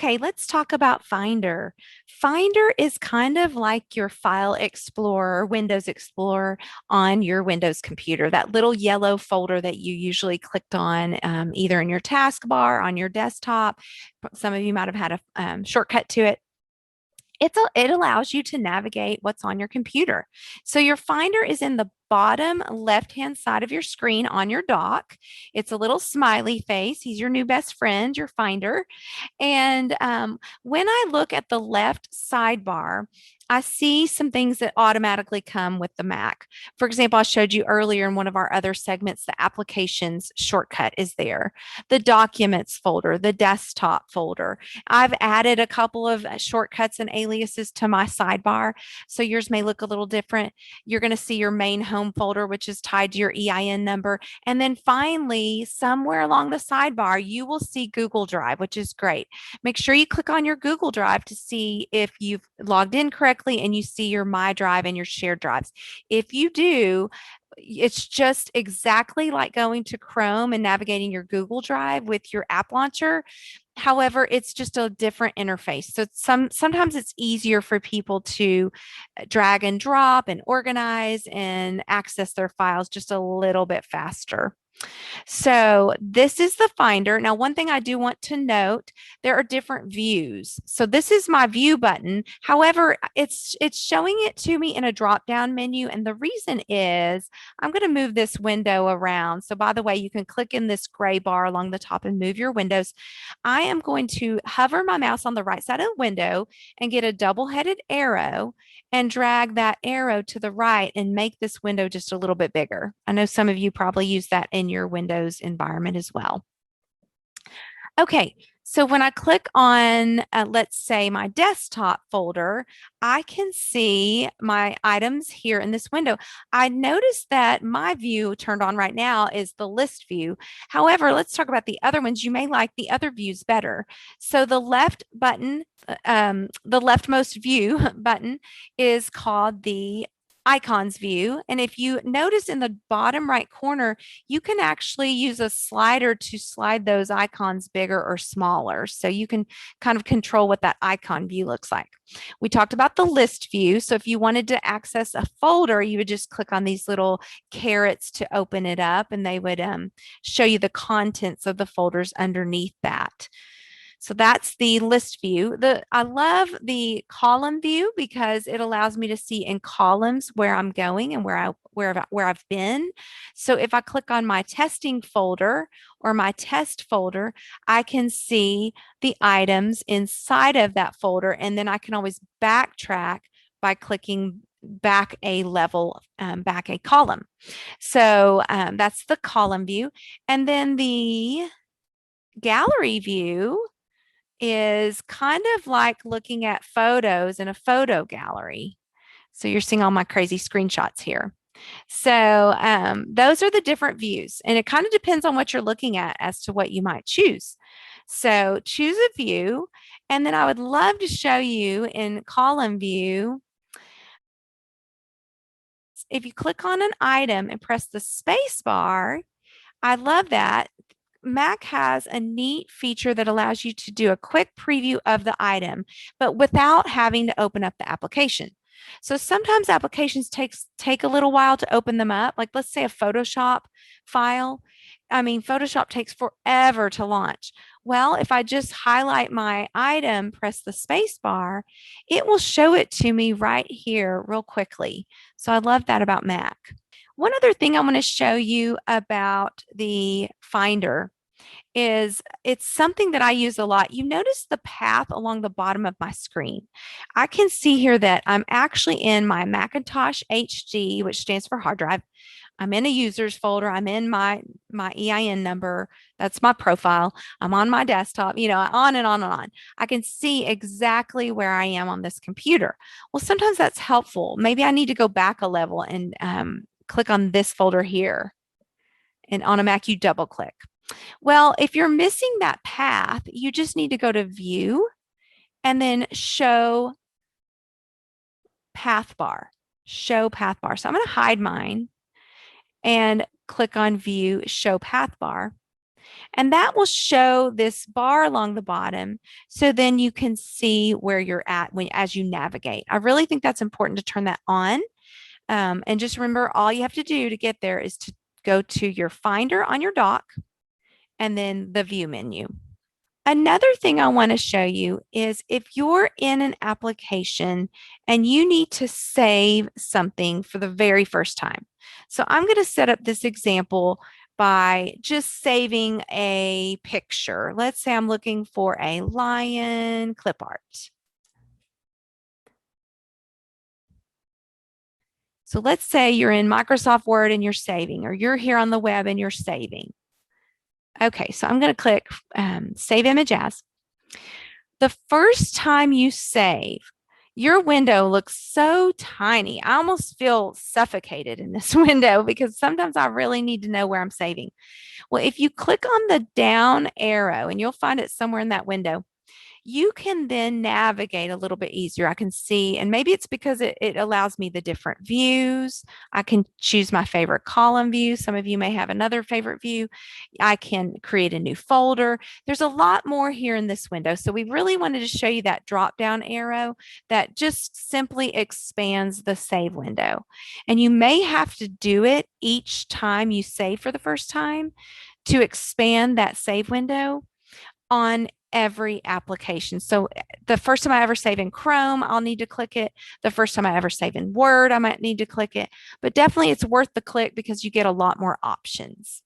Okay, let's talk about Finder. Finder is kind of like your File Explorer, Windows Explorer on your Windows computer, that little yellow folder that you usually clicked on either in your taskbar, on your desktop. Some of you might have had a shortcut to it. It allows you to navigate what's on your computer. So your Finder is in the bottom left-hand side of your screen on your dock. It's a little smiley face. He's your new best friend, your Finder. And when I look at the left sidebar, I see some things that automatically come with the Mac. For example, I showed you earlier in one of our other segments, the applications shortcut is there, the documents folder, the desktop folder. I've added a couple of shortcuts and aliases to my sidebar, so yours may look a little different. You're going to see your main home folder, which is tied to your EIN number. And then finally, somewhere along the sidebar, you will see Google Drive, which is great. Make sure you click on your Google Drive to see if you've logged in correctly and you see your My Drive and your shared drives. If you do, it's just exactly like going to Chrome and navigating your Google Drive with your app launcher. However, it's just a different interface. So sometimes it's easier for people to drag and drop and organize and access their files just a little bit faster. So this is the Finder. Now, one thing I do want to note, there are different views. So this is my view button. However, it's showing it to me in a drop-down menu. And the reason is I'm going to move this window around. So by the way, you can click in this gray bar along the top and move your windows. I am going to hover my mouse on the right side of the window and get a double-headed arrow and drag that arrow to the right and make this window just a little bit bigger. I know some of you probably use that in your Windows environment as well. Okay, so when I click on, let's say, my desktop folder, I can see my items here in this window. I noticed that my view turned on right now is the list view. However, let's talk about the other ones. You may like the other views better. So the left button, the leftmost view button is called the icons view. And if you notice in the bottom right corner, you can actually use a slider to slide those icons bigger or smaller. So you can kind of control what that icon view looks like. We talked about the list view. So if you wanted to access a folder, you would just click on these little carrots to open it up, and they would show you the contents of the folders underneath that. So that's the list view. I love the column view because it allows me to see in columns where I'm going and where I've been. So if I click on my testing folder or my test folder, I can see the items inside of that folder, and then I can always backtrack by clicking back a level, back a column. So that's the column view. And then the gallery view is kind of like looking at photos in a photo gallery. So you're seeing all my crazy screenshots here. So those are the different views, and it kind of depends on what you're looking at as to what you might choose. So choose a view, and then I would love to show you in column view. If you click on an item and press the space bar, I love that. Mac has a neat feature that allows you to do a quick preview of the item, but without having to open up the application. So sometimes applications take a little while to open them up. Like let's say a Photoshop file. I mean, Photoshop takes forever to launch. Well, if I just highlight my item, press the space bar, it will show it to me right here real quickly. So I love that about Mac. One other thing I want to show you about the Finder is it's something that I use a lot. You notice the path along the bottom of my screen. I can see here that I'm actually in my Macintosh HD, which stands for hard drive. I'm in a users folder. I'm in my EIN number. That's my profile. I'm on my desktop, on and on and on. I can see exactly where I am on this computer. Well, sometimes that's helpful. Maybe I need to go back a level and click on this folder here. And on a Mac, you double click. Well, if you're missing that path, you just need to go to View and then Show Path Bar. Show Path Bar. So I'm going to hide mine and click on View, Show Path Bar. And that will show this bar along the bottom. So then you can see where you're at as you navigate. I really think that's important to turn that on. And just remember, all you have to do to get there is to go to your Finder on your dock and then the View menu. Another thing I want to show you is if you're in an application and you need to save something for the very first time. So I'm going to set up this example by just saving a picture. Let's say I'm looking for a lion clip art. So let's say you're in Microsoft Word and you're saving, or you're here on the web and you're saving. Okay, so I'm going to click Save Image As. The first time you save, your window looks so tiny. I almost feel suffocated in this window because sometimes I really need to know where I'm saving. Well, if you click on the down arrow, and you'll find it somewhere in that window, you can then navigate a little bit easier. I can see, and maybe it's because it allows me the different views. I can choose my favorite column view. Some of you may have another favorite view. I can create a new folder. There's a lot more here in this window. So we really wanted to show you that drop down arrow that just simply expands the save window. And you may have to do it each time you save for the first time to expand that save window on every application. So the first time I ever save in Chrome, I'll need to click it. The first time I ever save in Word, I might need to click it. But definitely it's worth the click because you get a lot more options.